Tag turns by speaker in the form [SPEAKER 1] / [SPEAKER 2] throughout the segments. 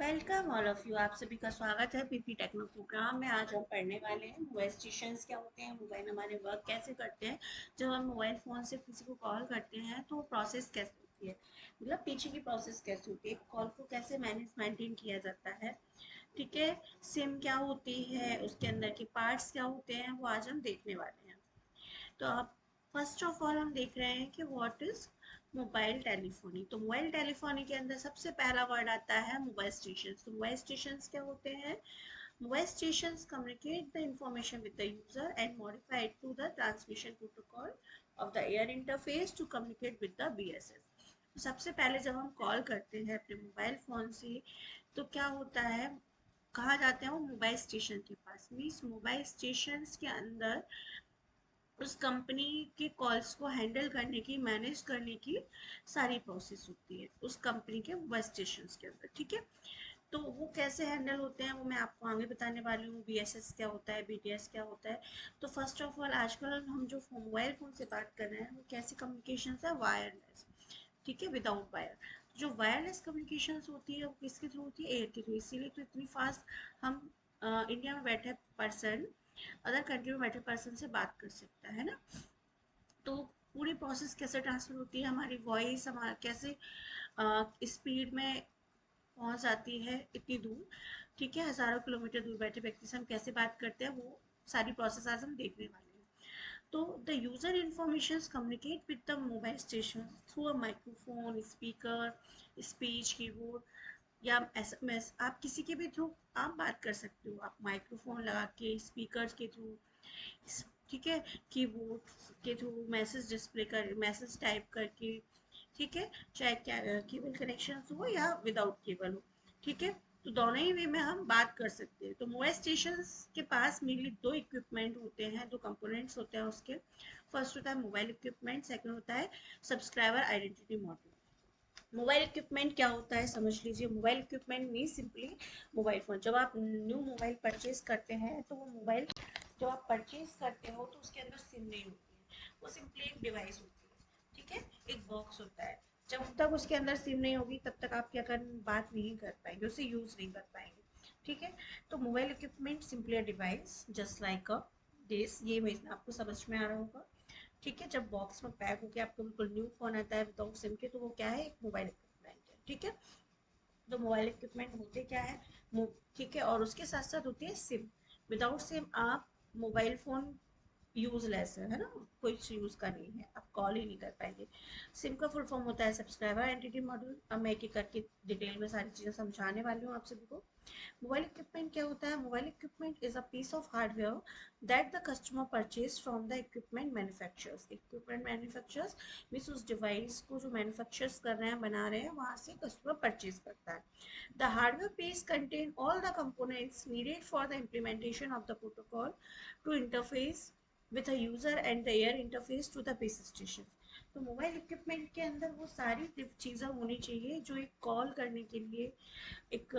[SPEAKER 1] Welcome all of you. आप सभी का स्वागत है पीपी टेक्नो प्रोग्राम में। आज हम पढ़ने वाले हैं मोबाइल स्टेशंस क्या होते हैं, मोबाइल हमारे वर्क कैसे करते हैं। जब हम मोबाइल फ़ोन से किसी को कॉल करते हैं तो प्रोसेस कैसे होती है, मतलब पीछे की प्रोसेस कैसे होती है, कॉल को कैसे मैनेज मेंटेन किया जाता है। ठीक है, सिम क्या होती है, उसके अंदर के पार्ट्स क्या होते हैं, वो आज हम देखने वाले हैं। तो आप फर्स्ट ऑफ ऑल हम देख रहे हैं कि व्हाट इज मोबाइल टेलीफोनी। तो मोबाइल टेलीफोनी के अंदर सबसे पहला वर्ड आता है मोबाइल स्टेशन। तो मोबाइल स्टेशन क्या होते हैं? Mobile stations communicate the information with the user and modify it to the transmission protocol of the air interface to communicate with the BSS। तो सबसे पहले जब हम कॉल करते हैं अपने मोबाइल फोन से तो क्या होता है, कहाँ जाते हैं वो मोबाइल स्टेशन के पास। मीन्स मोबाइल स्टेशन के अंदर उस कंपनी के कॉल्स को हैंडल करने की, मैनेज करने की सारी प्रोसेस होती है उस कंपनी के बस स्टेशन के अंदर। ठीक है, तो वो कैसे हैंडल होते हैं वो मैं आपको आगे बताने वाली हूँ। बीएसएस क्या होता है, बीटीएस क्या होता है। तो फर्स्ट ऑफ ऑल आजकल हम जो मोबाइल फ़ोन से बात कर रहे हैं वो कैसी कम्युनिकेशन है, वायरलेस। ठीक है, विदाउट वायर। जो वायरलेस कम्युनिकेशन होती है वो किसके थ्रू होती है? एयर के थ्रू। इसीलिए तो इतनी फास्ट हम इंडिया में बैठे पर्सन अदर कंट्री में बैठे पर्सन से बात कर सकता है ना। तो पूरी प्रोसेस कैसे ट्रांसफर होती है, हमारी वॉइस हमारा कैसे स्पीड में पहुंच जाती है इतनी दूर। ठीक है, हजारों किलोमीटर दूर बैठे व्यक्ति से हम कैसे बात करते हैं, वो सारी प्रोसेस आज हम देखने वाले हैं। तो the user information communicate with the mobile station through a microphone, speaker, speech keyboard या एसएमएस। आप किसी के भी थ्रू आप बात कर सकते हो, आप माइक्रोफोन लगा के, स्पीकर के थ्रू, ठीक है, कीबोर्ड के थ्रू मैसेज डिस्प्ले कर, मैसेज टाइप करके। ठीक है, चाहे क्या केबल कनेक्शन हो या विदाउट केबल हो। ठीक है, तो दोनों ही वे में हम बात कर सकते हैं। तो मोबाइल स्टेशन के पास मेनली दो इक्विपमेंट होते हैं, दो कंपोनेंट्स होते हैं उसके। फर्स्ट होता है मोबाइल इक्विपमेंट, सेकंड होता है subscriber identity module. Mobile equipment क्या होता है समझ लीजिए। Mobile equipment mean simply mobile phone. जब आप न्यू मोबाइल परचेज करते हैं तो वो मोबाइल जब आप परचेज करते हो तो उसके अंदर सिम नहीं होती है, वो सिंपली एक डिवाइस होती है। ठीक है, एक बॉक्स होता है। जब तक उसके अंदर सिम नहीं होगी तब तक आप क्या कर बात नहीं कर पाएंगे, उसे यूज नहीं कर पाएंगे। ठीक है, तो mobile equipment simply a device just like a this. ये आपको समझ में आ रहा होगा। ठीक है, जब बॉक्स में पैक होकर आपको बिल्कुल न्यू फोन आता है विदाउट सिम के तो वो क्या है, एक मोबाइल इक्विपमेंट है। ठीक है, तो मोबाइल इक्विपमेंट होते क्या है, ठीक है, और उसके साथ साथ होती है सिम। विदाउट सिम आप मोबाइल फोन यूजलेस है ना, कुछ यूज का नहीं है, आप कॉल ही नहीं कर पाएंगे। सिम का फुल फॉर्म होता है सब्सक्राइबर एंटिटी मॉड्यूल। अब मैं एक एक करके डिटेल में सारी चीजें समझाने वाली हूँ आप सभी को। मोबाइल इक्विपमेंट क्या होता है? Mobile equipment is a piece of hardware that the customer purchase from the equipment manufacturers. Equipment manufacturers means उस डिवाइस को जो मैन्युफैक्चरर्स कर रहे हैं, बना रहे हैं, वहां से कस्टमर परचेज करता है। The hardware piece contain all the components needed for the implementation of the protocol to interface with a user and the air interface to the base station। तो मोबाइल इक्विपमेंट के अंदर वो सारी चीज़ें होनी चाहिए जो एक कॉल करने के लिए, एक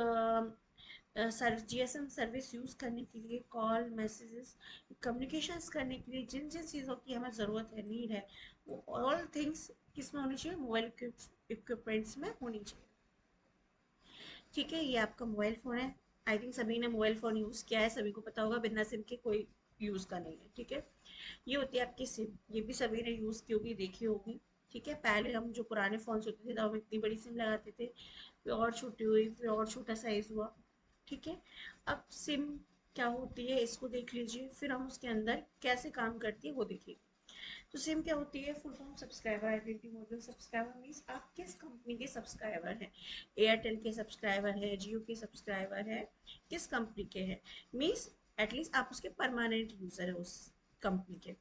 [SPEAKER 1] जीएसएम सर्विस यूज़ करने के लिए, कॉल मैसेजेस कम्युनिकेशंस करने के लिए जिन जिन चीज़ों की हमें ज़रूरत है, नीड है, वो ऑल थिंग्स किस में होनी चाहिए? मोबाइल इक्विपमेंट्स में होनी चाहिए। ठीक है, ये आपका मोबाइल फ़ोन है। आई थिंक सभी ने मोबाइल फ़ोन यूज़ किया है, सभी को पता होगा बिना सिम के कोई यूज़ का नहीं है। ठीक है, ये होती है आपकी सिम, ये भी सभी ने यूज़ की होगी, देखी होगी। ठीक है, पहले हम जो पुराने फ़ोन्स होते थे तब हम इतनी बड़ी सिम लगाते थे, फिर और छोटी हुई, फिर और छोटा साइज़ हुआ। ठीक है, अब सिम क्या होती है इसको देख लीजिए, फिर हम उसके अंदर कैसे काम करती है वो देखिए। तो सिम क्या होती है? Full form subscriber identity module. Subscriber means आप किस कंपनी के सब्सक्राइबर हैं। एयरटेल के सब्सक्राइबर है, जियो के सब्सक्राइबर है, किस कंपनी के हैं, मीन्स एटलीस्ट आप उसके परमानेंट यूजर है उस कंपनी के।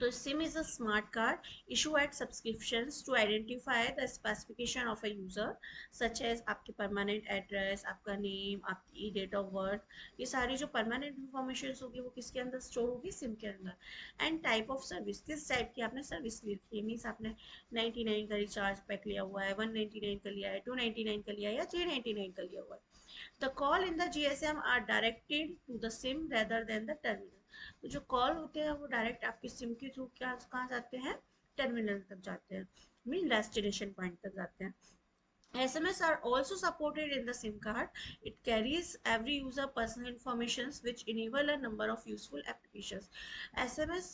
[SPEAKER 1] तो SIM is a smart card issued at subscriptions to identify the specification of a user such as आपके permanent address, आपका name, आपकी date of birth। ये सारी जो permanent information होगी वो किसके अंदर स्टोर होगी? सिम के अंदर। एंड टाइप ऑफ सर्विस, किस टाइप की आपने सर्विस ली थी, मीन्स आपने 99 का रिचार्ज पैक लिया हुआ है, 199 का लिया है, 299 का लिया है, या 399 का लिया हुआ है। The call in the GSM are directed to the SIM rather than the terminal। तो जो कॉल होते हैं वो डायरेक्ट आपके सिम के थ्रू कहाँ जाते हैं? टर्मिनल तक जाते हैं, मीन डेस्टिनेशन पॉइंट तक जाते हैं। SMS are also supported in the SIM card. It carries every user personal information which enable a number of useful applications. SMS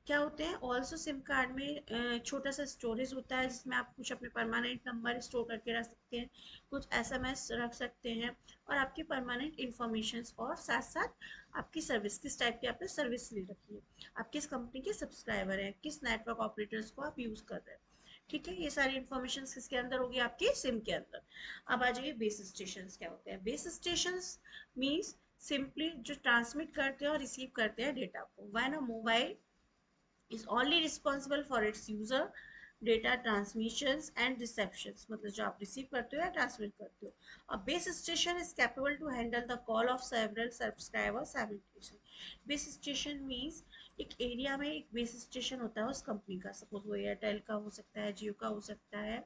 [SPEAKER 1] क्या होते हैं, ऑल्सो सिम कार्ड में छोटा सा स्टोरेज होता है जिसमें आप कुछ अपने परमानेंट नंबर स्टोर करके रख सकते हैं, कुछ एसएमएस रख सकते हैं और आपकी परमानेंट इंफॉर्मेशन, और साथ साथ आपकी सर्विस, किस टाइप की आपने सर्विस ले रखी है, आप किस कंपनी के सब्सक्राइबर हैं, किस नेटवर्क ऑपरेटर्स को आप यूज़ कर रहे हैं। ठीक है, ये सारी इंफॉर्मेशन किसके अंदर होगी, आपके सिम के अंदर। अब आ जाइए बेस स्टेशन क्या होते हैं। बेस स्टेशन मीन्स सिंपली जो ट्रांसमिट करते हैं और रिसीव करते हैं डेटा को। When a mobile is only responsible for its user data transmissions and receptions, मतलब जो आप रिसीव करते हो या ट्रांसमिट करते हो। अब base station is capable to handle the call of several subscribers simultaneously. Base station means एक एरिया में एक बेस स्टेशन होता है उस कंपनी का, सपोज वो एयरटेल का हो सकता है, जियो का हो सकता है,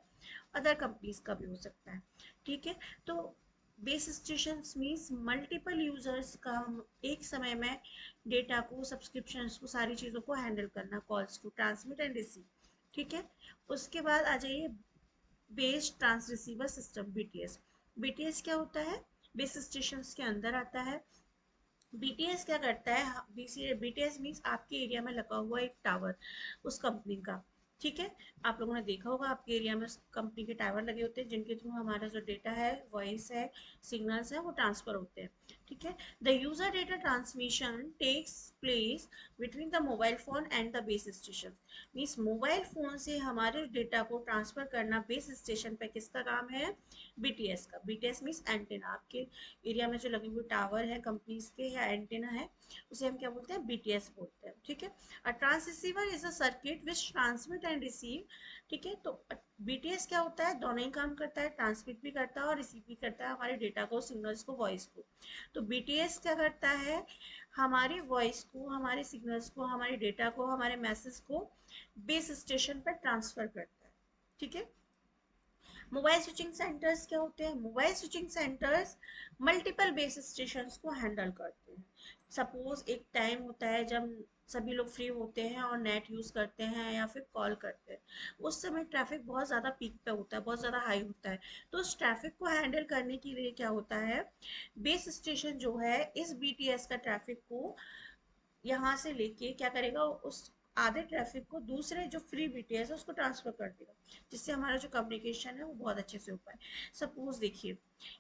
[SPEAKER 1] अदर कंपनीज का भी हो सकता है। ठीक है, तो base station means multiple users का एक समय में डेटा को, सब्सक्रिप्शंस को, सारी चीज़ों को हैंडल करना, कॉल्स को ट्रांसमिट एंड रिसीव। ठीक है, उसके बाद आ जाइए base trans receiver system, BTS. BTS क्या होता है, बेस स्टेशन के अंदर आता है। बीटीएस क्या करता है, बीटीएस मीन्स आपके एरिया में लगा हुआ एक टावर उस कंपनी का। ठीक है, आप लोगों ने देखा होगा आपके एरिया में कंपनी के टावर लगे होते हैं जिनके थ्रू हमारा जो डेटा है, वॉइस है, सिग्नल्स है, वो ट्रांसफर होते हैं। ठीक है, the user data transmission takes place between the mobile phone and the base station. Means mobile phone से हमारे डेटा को ट्रांसफर करना बेस स्टेशन पे किसका काम है, बीटीएस का। बीटीएस मीन्स एंटेना, आपके एरिया में जो लगे हुए टावर है कंपनीज के या एंटेना है, उसे हम क्या बोलते हैं, बीटीएस बोलते हैं। ठीक है, a trans receiver is a circuit which transmit and receive. ठीक है, तो बीटीएस क्या होता है, दोनों ही काम करता है, ट्रांसमिट भी करता है और रिसीव भी करता है हमारे डेटा को, सिग्नल्स को, वॉइस को। तो बीटीएस क्या करता है, हमारे वॉइस को, हमारे सिग्नल्स को, हमारे डेटा को, हमारे मैसेज को बेस स्टेशन पर ट्रांसफर करता है। ठीक है, मोबाइल स्विचिंग सेंटर्स क्या होते हैं, mobile switching centres multiple base station को हैंडल करते हैं। सपोज एक टाइम होता है जब सभी लोग फ्री होते हैं और नेट यूज करते हैं या फिर कॉल करते हैं, उस समय ट्रैफिक बहुत ज़्यादा पीक पे होता है, बहुत ज़्यादा हाई होता है। तो उस ट्रैफिक को हैंडल करने के लिए क्या होता है, बेस स्टेशन जो है इस बीटीएस का ट्रैफिक को यहाँ से लेके क्या करेगा, उस आधे ट्रैफिक को दूसरे जो फ्री बीटीएस है उसको ट्रांसफर कर देगा, जिससे हमारा जो कम्युनिकेशन है वो बहुत अच्छे से हो पाए। सपोज देखिए,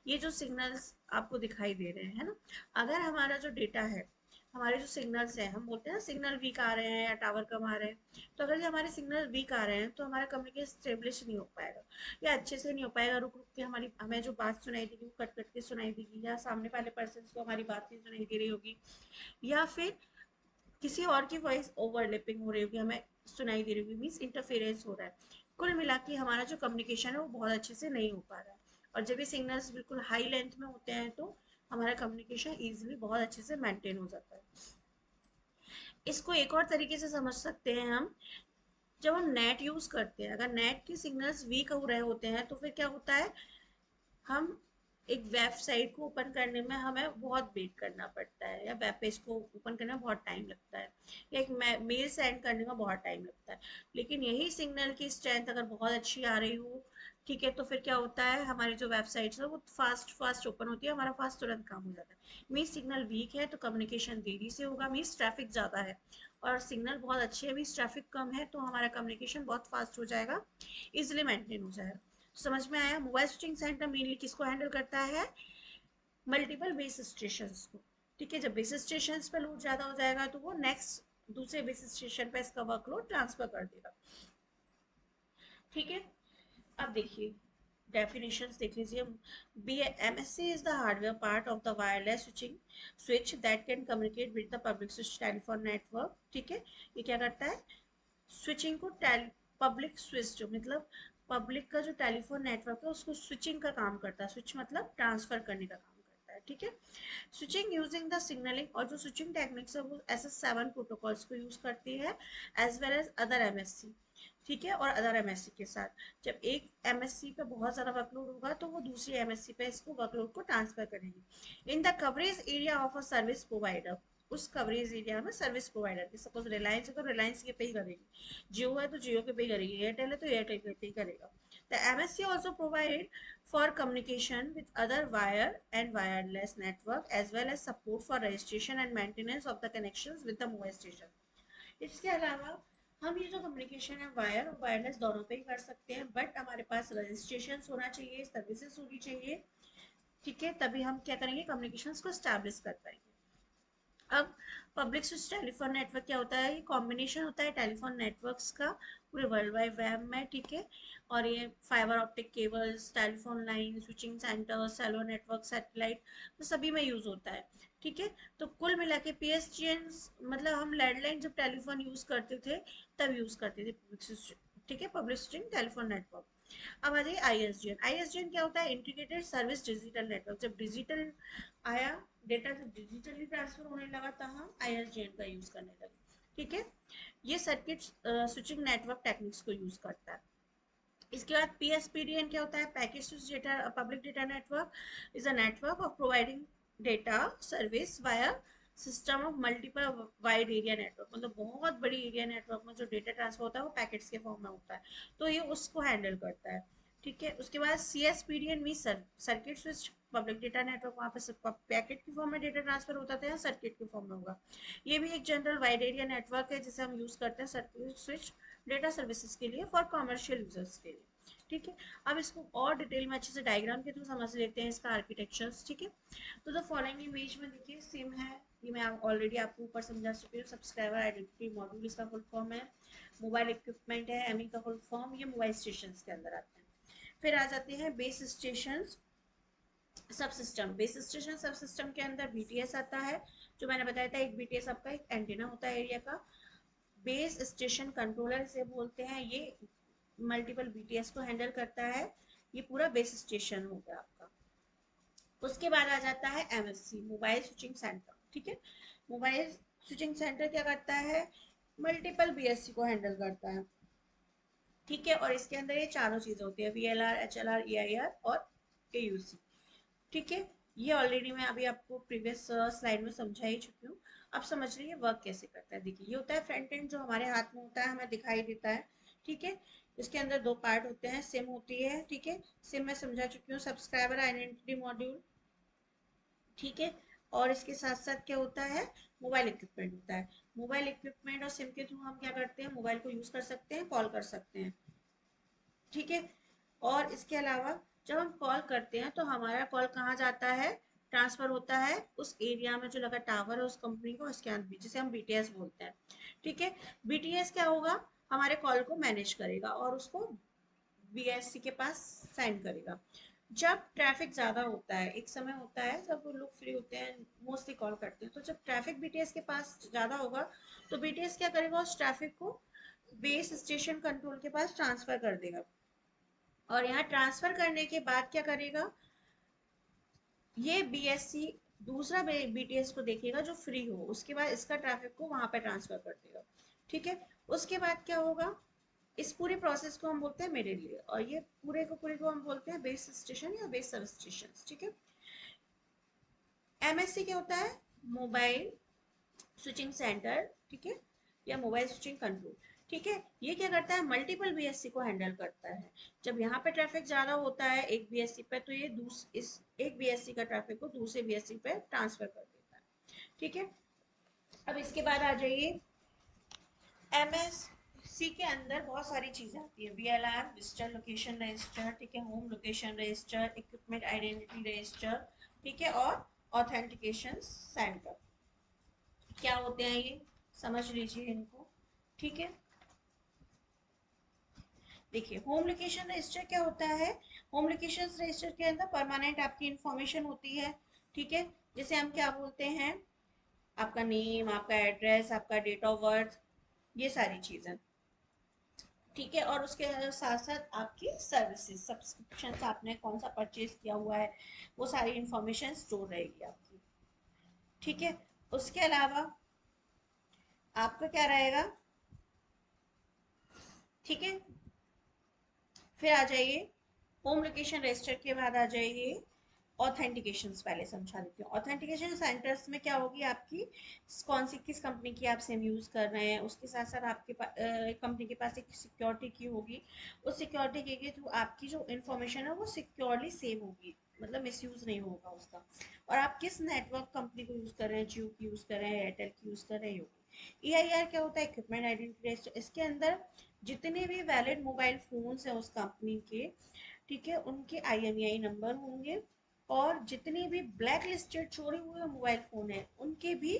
[SPEAKER 1] ये जो सिग्नल्स आपको दिखाई दे रहे हैं ना, अगर हमारा जो डेटा है, हमारे जो सिग्नल्स हैं, हम बोलते हैं ना सिग्नल वीक आ रहे हैं या टावर कम आ रहे हैं, तो अगर ये हमारे सिग्नल वीक आ रहे हैं तो हमारा कम्युनिकेशन स्टेब्लिश नहीं हो पाएगा या अच्छे से नहीं हो पाएगा, रुक रुक के हमारी, हमें जो बात सुनाई देगी वो कट कट के सुनाई देगी, या सामने वाले पर्सन को हमारी बात नहीं सुनाई दे रही होगी, या फिर किसी और की वॉइस ओवरलैपिंग हो रही होगी, हमें सुनाई दे रही होगी, मीन्स इंटरफेरेंस हो रहा है। कुल मिला के हमारा जो कम्युनिकेशन है वो बहुत अच्छे से नहीं हो पा रहा है। और जब ये सिग्नल्स बिल्कुल हाई लेंथ में होते हैं तो हमारा कम्युनिकेशन ईजिली बहुत अच्छे से मेंटेन हो जाता है। इसको एक और तरीके से समझ सकते हैं हम, जब हम नेट यूज करते हैं, अगर नेट के सिग्नल्स वीक हो रहे होते हैं तो फिर क्या होता है, हम एक वेबसाइट को ओपन करने में हमें बहुत वेट करना पड़ता है, या वेब पेज को ओपन करने में बहुत टाइम लगता है, या एक मेल सेंड करने में बहुत टाइम लगता है। लेकिन यही सिग्नल की स्ट्रेंथ अगर बहुत अच्छी आ रही हो, ठीक है, तो फिर क्या होता है, हमारी जो वेबसाइट्स है वो फास्ट फास्ट ओपन होती है, हमारा फास्ट तुरंत काम हो जाता है। मीन्स सिग्नल वीक है तो कम्युनिकेशन देरी से होगा, मीन्स ट्रैफिक ज़्यादा है, और सिग्नल बहुत अच्छे है, मीन्स ट्रैफिक कम है, तो हमारा कम्युनिकेशन बहुत फास्ट हो जाएगा, इजिली मेंटेन हो जाएगा। समझ में आया, मोबाइल स्विचिंग सेंटर मेनली किसको हैंडल करता है, मल्टीपल बेस स्टेशन को। ठीक है, जब बेस स्टेशन पे लोड ज्यादा हो जाएगा तो वो नेक्स्ट दूसरे बेस स्टेशन पे इसका वर्कलोड ट्रांसफर कर देगा। ठीक है, अब देखिए डेफिनेशंस देख लीजिए। B MSC is the hardware part of the wireless switching switch that can communicate with the public switch telephone network. ठीक है, ये क्या करता है, स्विचिंग को पब्लिक स्विच, जो मतलब पब्लिक का जो टेलीफोन नेटवर्क है उसको स्विचिंग का काम करता है, स्विच मतलब ट्रांसफर करने का काम करता है। ठीक है, स्विचिंग यूजिंग द सिग्नलिंग, और जो स्विचिंग टेक्निक्स है वो SS7 प्रोटोकॉल्स को यूज करती है, as well as other MSC. ठीक है, और अदर एमएससी के साथ जब एक एमएससी पे बहुत ज़्यादा वर्कलोड होगा तो वो दूसरी एमएससी पे इसको वर्कलोड को ट्रांसफर करेगी in the coverage area of a service provider. उस कवरेज एरिया में सर्विस प्रोवाइडर की, सपोज रिलायंस है तो रिलायंस के पे ही करेगी, जियो है तो जियो के पे ही करेगी, एयरटेल है तो एयरटेल के पे ही करेगा। The MSC also provide for communication with other wire and wireless network as well as support for registration and maintenance of the connections with the mobile station. इसके अलावा हम ये जो कम्युनिकेशन है वायर और वायरलेस दोनों पे ही कर सकते हैं, बट हमारे पास रजिस्ट्रेशन होना चाहिए, सर्विसेज होनी चाहिए, ठीक है, तभी हम क्या करेंगे, कम्युनिकेशंस को स्टैब्लिश कर पाएंगे। अब पब्लिक स्विच टेलीफोन नेटवर्क क्या होता है, ये कॉम्बिनेशन होता है टेलीफोन नेटवर्क्स का पूरे वर्ल्ड वाइड वेब में, ठीक है, और ये fibre optic cables, telephone line, switching centre, cellular network, satellite, तो सभी में यूज होता है, ठीक है। तो कुल मिला के पीएसटीएन, मतलब हम लैंडलाइन जब टेलीफोन यूज करते थे तब यूज करते थे पब्लिक स्विच, ठीक है, पब्लिक स्विचिंग टेलीफोन नेटवर्क। अब आ जाइए आईएसडीएन। आईएसडीएन क्या होता है, इंटीग्रेटेड सर्विस डिजिटल नेटवर्क। जब डिजिटल आया, डेटा जब डिजिटली ट्रांसफर होने लगा तो हम आईएसडीएन का यूज करने लगे, ठीक है। ये सर्किट स्विचिंग नेटवर्क टेक्निक्स को यूज करता है। इसके बाद पीएसपीडीएन क्या होता है, package switch data public data network is a network of providing data service via system of multiple wide area network, मतलब बहुत बड़ी एरिया नेटवर्क में जो डेटा ट्रांसफर होता है वो पैकेट्स के फॉर्म में होता है, तो ये उसको हैंडल करता है, ठीक है। उसके बाद CSPDN mean circuit switch public data network, वहाँ पे पैकेट के फॉर्म में डेटा ट्रांसफर होता था या सर्किट के फॉर्म में होगा। ये भी एक जनरल वाइड एरिया नेटवर्क है जिसे हम यूज करते हैं सर्किट स्विच डेटा सर्विसेज के लिए फॉर कॉमर्शियल यूजर्स के लिए, ठीक है। अब इसको और डिटेल में अच्छे से डायग्राम के थ्रू समझ लेते हैं इसका आर्किटेक्चर्स, ठीक है। तो द फॉलोइंग इमेज में देखिए सिम है, ये मैं ऑलरेडी आपको ऊपर समझा चुकी हूँ। सब्सक्राइबर आइडेंटिटी मॉड्यूल इसका फुल फॉर्म है। मोबाइल इक्विपमेंट है, एमई का फुल फॉर्म, ये मोबाइल स्टेशन के अंदर आते हैं। फिर आ जाते हैं बेस स्टेशन सब सिस्टम। बेस स्टेशन सब सिस्टम के अंदर बीटीएस आता है, जो मैंने बताया था, एक बीटीएस आपका एक एंटीना होता है एरिया का। बेस स्टेशन कंट्रोलर से बोलते हैं, ये मल्टीपल बीटीएस को हैंडल करता है, ये पूरा बेस स्टेशन हो गया आपका। उसके बाद आ जाता है एमएससी मोबाइल स्विचिंग सेंटर, ठीक है। मोबाइल स्विचिंग सेंटर क्या करता है, मल्टीपल बीएससी को हैंडल करता है, ठीक है। और इसके अंदर ये चारों चीजें होती है, वीएलआर, एचएलआर, ईआईआर और एयूसी, ठीक है। ये ऑलरेडी मैं अभी आपको प्रीवियस स्लाइड में समझा ही चुकी हूँ। अब समझ लीजिए वर्क कैसे करता है। देखिए ये होता है फ्रंट एंड जो हमारे हाथ में होता है, हमें दिखाई देता है, ठीक है। इसके अंदर दो पार्ट होते हैं, सिम होती है, ठीक है, सिम मैं समझा चुकी हूँ, सब्सक्राइबर आइडेंटिटी मॉड्यूल, ठीक है। और इसके साथ साथ क्या होता है, मोबाइल इक्विपमेंट होता है। मोबाइल इक्विपमेंट और सिम के थ्रू हम क्या करते हैं, मोबाइल को यूज कर सकते हैं, कॉल कर सकते हैं, ठीक है। और इसके अलावा जब हम कॉल करते हैं तो हमारा कॉल कहाँ जाता है, ट्रांसफर होता है उस एरिया में जो लगा टावर है उस कंपनी को, उसके अंदर जिसे हम बीटीएस बोलते हैं, ठीक है। बीटीएस क्या होगा, हमारे कॉल को मैनेज करेगा और उसको बीएससी के पास सेंड करेगा। जब ट्रैफिक ज्यादा होता है, एक समय होता है जब लोग फ्री होते हैं, मोस्टली कॉल करते हैं, तो जब ट्रैफिक बीटीएस के पास ज्यादा होगा तो बीटीएस क्या करेगा, उस ट्रैफिक को बेस स्टेशन कंट्रोल के पास ट्रांसफर कर देगा। और यहाँ ट्रांसफर करने के बाद क्या करेगा, ये बीएससी दूसरा बीटीएस को देखेगा जो फ्री हो, उसके बाद इसका ट्रैफिक को वहां पे ट्रांसफर कर देगा, ठीक है। उसके बाद क्या होगा, इस पूरी प्रोसेस को हम बोलते हैं मिडिल लेयर, और ये पूरे को हम बोलते हैं बेस स्टेशन या बेस सब स्टेशन, ठीक है। एमएससी क्या होता है, मोबाइल स्विचिंग सेंटर, ठीक है, या मोबाइल स्विचिंग कंट्रोल, ठीक है। ये क्या करता है, मल्टीपल बीएससी को हैंडल करता है। जब यहाँ पे ट्रैफिक ज्यादा होता है एक बीएससी पे, तो ये इस एक बीएससी का ट्रैफिक को दूसरे बीएससी पे ट्रांसफर कर देता है, ठीक है। अब इसके बाद आ जाइए, एमएससी के अंदर बहुत सारी चीजें आती है, वीएलआर विजिटर लोकेशन रजिस्टर, ठीक है, home location register, equipment identity register, ठीक है, और ऑथेंटिकेशन सेंटर। क्या होते हैं ये, समझ लीजिए इनको, ठीक है। देखिए होम लोकेशन रजिस्टर क्या होता है, होम लोकेशन रजिस्टर के अंदर परमानेंट आपकी इंफॉर्मेशन होती है, ठीक है। जैसे हम क्या बोलते हैं, आपका नेम, आपका एड्रेस, आपका डेट ऑफ बर्थ, ये सारी चीजें, ठीक है। और उसके साथ साथ आपकी सर्विसेज, सब्सक्रिप्शन आपने कौन सा परचेज किया हुआ है, वो सारी इंफॉर्मेशन स्टोर रहेगी आपकी, ठीक है। उसके अलावा आपका क्या रहेगा, ठीक है। फिर आ जाइए, होम लोकेशन रजिस्टर के बाद आ जाइए ऑथेंटिकेशन पहले समझा देती हूँ। ऑथेंटिकेशन सेंटर्स में क्या होगी आपकी, कौन सी किस कंपनी की आप सिम यूज कर रहे हैं, उसके साथ साथ आपके कंपनी के पास एक सिक्योरिटी की होगी। उस सिक्योरिटी की के थ्रू आपकी जो इंफॉर्मेशन है वो सिक्योरली सेव होगी, मतलब मिसयूज नहीं होगा उसका। और आप किस नेटवर्क कंपनी को यूज कर रहे हैं, जियो की यूज कर रहे हैं, एयरटेल की यूज कर रहे हैं, EIR क्या होता है, इक्विपमेंट आइडेंटिटी रजिस्टर। इसके अंदर जितने भी वैलिड मोबाइल फोन्स हैं उस कंपनी के, ठीक है, उनके IMEI नंबर होंगे। और जितने भी ब्लैक लिस्टेड छोड़े हुए मोबाइल फोन है उनके भी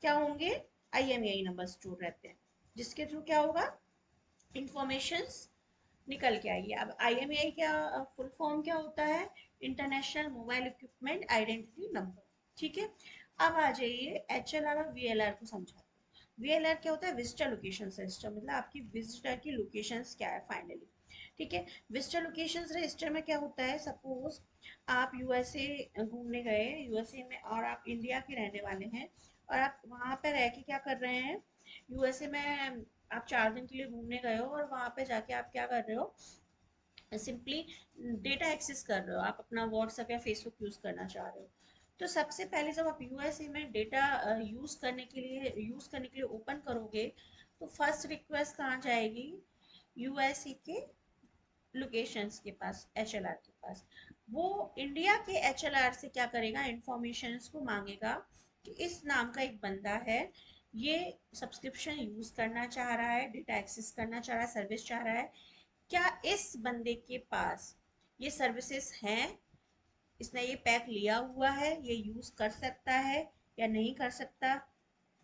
[SPEAKER 1] क्या होंगे, IMEI नंबर स्टोर रहते हैं, जिसके थ्रू क्या होगा, इंफॉर्मेशंस निकल के आइए। अब IMEI क्या फुल फॉर्म क्या होता है, international mobile equipment identity number. ठीक है, अब आ जाइए HLR और VLR को समझाते हैं। VLR क्या होता है, विजिटर लोकेशन सिस्टम, मतलब आपकी विजिटर की लोकेशन क्या है फाइनली। ठीक है, विजिटर लोकेशन रजिस्टर में क्या होता है, सपोज आप USA घूमने गए, USA में, और आप इंडिया के रहने वाले हैं, और आप वहां पर रह के क्या कर रहे हैं, USA में आप 4 दिन के लिए घूमने गए हो, और वहां पे जाके आप क्या कर रहे हो, सिंपली डेटा एक्सेस कर रहे हो, आप अपना व्हाट्सएप या फेसबुक यूज करना चाह रहे हो। तो सबसे पहले जब आप USA में डेटा यूज करने के लिए ओपन करोगे, तो फर्स्ट रिक्वेस्ट कहाँ जाएगी, USA के लोकेशंस के पास, HLR के पास। वो इंडिया के HLR से क्या करेगा, इंफॉर्मेशन को मांगेगा कि इस नाम का एक बंदा है, ये सब्सक्रिप्शन यूज करना चाह रहा है, डेटा एक्सेस करना चाह रहा है, सर्विस चाह रहा है, क्या इस बंदे के पास ये सर्विसेज हैं, इसने ये पैक लिया हुआ है, ये यूज कर सकता है या नहीं कर सकता,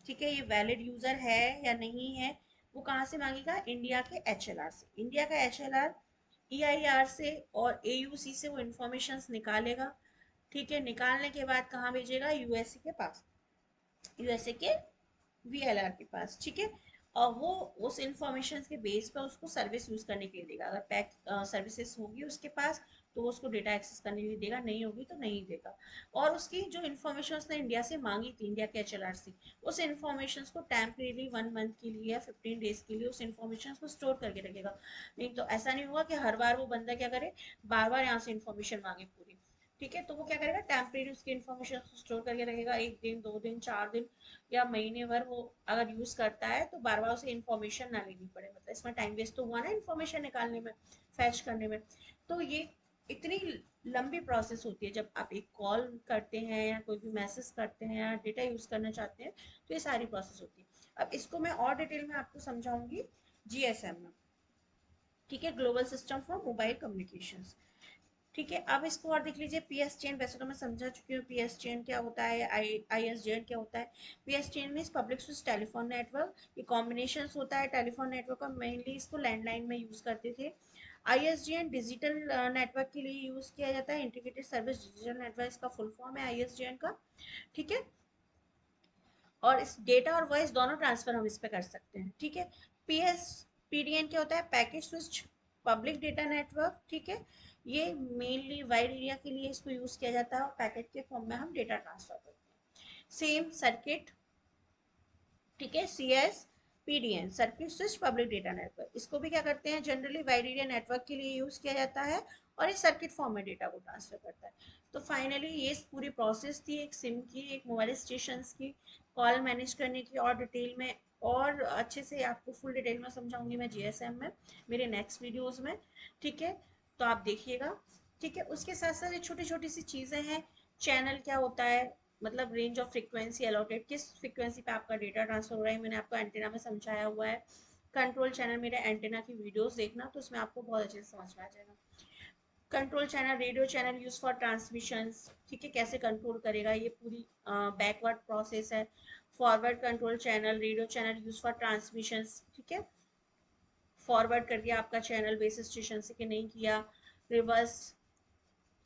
[SPEAKER 1] ठीक है, ये वैलिड यूजर है या नहीं है। वो कहाँ से मांगेगा, इंडिया के HLR से। इंडिया का HLR EIR से और AUC से वो इंफॉर्मेशन निकालेगा। ठीक है, निकालने के बाद कहाँ भेजेगा, USA के पास, USA के VLR के पास। ठीक है, और वो उस इंफॉर्मेशन के बेस पर उसको सर्विस यूज करने के लिए देगा। अगर पैक सर्विसेज होगी उसके पास तो वो उसको डेटा एक्सेस करने के लिए देगा, नहीं होगी तो नहीं देगा। और उसकी जो इन्फॉर्मेशन उसने इंडिया से मांगी थी, इंडिया के HLR से, उस इन्फॉर्मेशन को टेम्परेरी 1 मंथ के लिए या 15 डेज के लिए उस इन्फॉर्मेशन को स्टोर करके रखेगा। नहीं तो ऐसा नहीं होगा कि हर बार वो बंदा क्या करे, बार बार यहाँ से इन्फॉर्मेशन मांगे पूरी। ठीक है, तो वो क्या करेगा, टेम्परेरी उसकी इन्फॉर्मेशन स्टोर करके रखेगा, 1 दिन 2 दिन 4 दिन या महीने भर वो अगर यूज करता है, तो बार बार उसे इन्फॉर्मेशन ना लेनी पड़े, मतलब इसमें टाइम वेस्ट तो हुआ ना इन्फॉर्मेशन निकालने में, फैच करने में। तो ये इतनी लंबी प्रोसेस होती है, जब आप एक कॉल करते हैं या कोई भी मैसेज करते हैं या डेटा यूज करना चाहते हैं, तो ये सारी प्रोसेस होती है। अब इसको मैं और डिटेल में आपको समझाऊंगी GSM में। ठीक है, global system for mobile communication. ठीक है, अब इसको और देख लीजिए, PSTN वैसे तो मैं समझा चुकी हूँ, PSTN क्या होता है, ISDN क्या होता है। PSTN means public switch telephone network, ये कॉम्बिनेशन होता है टेलीफोन नेटवर्क का, मेनली इसको लैंडलाइन में यूज करते थे। ISDN डिजिटल नेटवर्क के लिए यूज किया जाता है, इंटीग्रेटेड सर्विस डिजिटल नेटवर्क इसका फुल फॉर्म है ISDN का। ठीक है, और इस डेटा और वॉइस दोनों ट्रांसफर हम इस पे कर सकते हैं। ठीक है, PDN क्या होता है, package switch public data network. ठीक है, ये मेनली वाइड एरिया के लिए इसको यूज किया जाता है, और पैकेट के फॉर्म में हम डेटा ट्रांसफर करते हैं। सेम सर्किट, ठीक है, CSPDN, circuit switch public data network, इसको भी क्या करते हैं, जनरली वाइड एरिया नेटवर्क के लिए यूज किया जाता है, और इस सर्किट फॉर्म में डेटा को ट्रांसफर करता है। तो फाइनली ये पूरी प्रोसेस थी एक सिम की, एक मोबाइल स्टेशन की कॉल मैनेज करने की, और डिटेल में और अच्छे से आपको फुल डिटेल में समझाऊंगी मैं GSM में मेरे नेक्स्ट वीडियोस में। ठीक है, तो आप देखिएगा। ठीक है, उसके साथ साथ ये छोटी छोटी सी चीज़ें हैं। चैनल क्या होता है, मतलब रेंज ऑफ फ्रीक्वेंसी अलॉटेड, किस फ्रीक्वेंसी पे आपका डेटा ट्रांसफर हो रहा है, मैंने आपको एंटेना में समझाया हुआ है। कंट्रोल चैनल, मेरे एंटेना की वीडियोस देखना, तो उसमें आपको बहुत अच्छे से समझ में आ जाएगा। Control channel, radio channel use for transmissions, ठीक है, कैसे कंट्रोल करेगा, ये पूरी बैकवर्ड प्रोसेस है। Forward control channel, radio channel use for transmissions, ठीक है, फॉरवर्ड कर दिया आपका चैनल बेस स्टेशन से कि नहीं किया। रिवर्स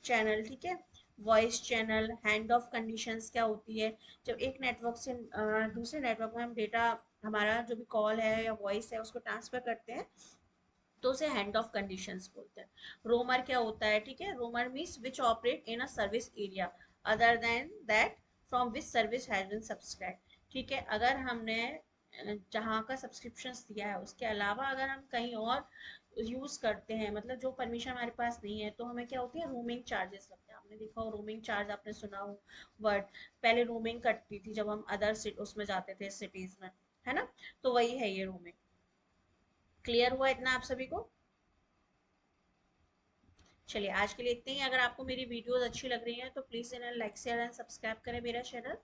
[SPEAKER 1] चैनल, ठीक है, voice channel, hand of conditions क्या होती है, जब एक नेटवर्क से दूसरे नेटवर्क में हम डेटा, हमारा जो भी कॉल है या वॉइस है उसको ट्रांसफर करते हैं, तो उसे हैंड ऑफ कंडीशंस बोलते हैं। रोमर क्या होता है, ठीक है, roamer means which operate in a service area other than that from which service has been subscribe. ठीक है, अगर हमने जहाँ का सब्सक्रिप्शन दिया है उसके अलावा अगर हम कहीं और यूज करते हैं, मतलब जो परमिशन हमारे पास नहीं है, तो हमें क्या होती है, रोमिंग चार्जेस लगते हैं। आपने देखा हो रोमिंग चार्ज, आपने सुना हो वर्ड। पहले रोमिंग कटती थी जब हम अदर उसमें जाते थे सिटीज में, है ना। तो वही है ये रोमिंग। क्लियर हुआ इतना आप सभी को? चलिए आज के लिए इतने ही। अगर आपको मेरी वीडियोस अच्छी लग रही हैं तो प्लीज इन्हें लाइक शेयर एंड सब्सक्राइब करें मेरा चैनल।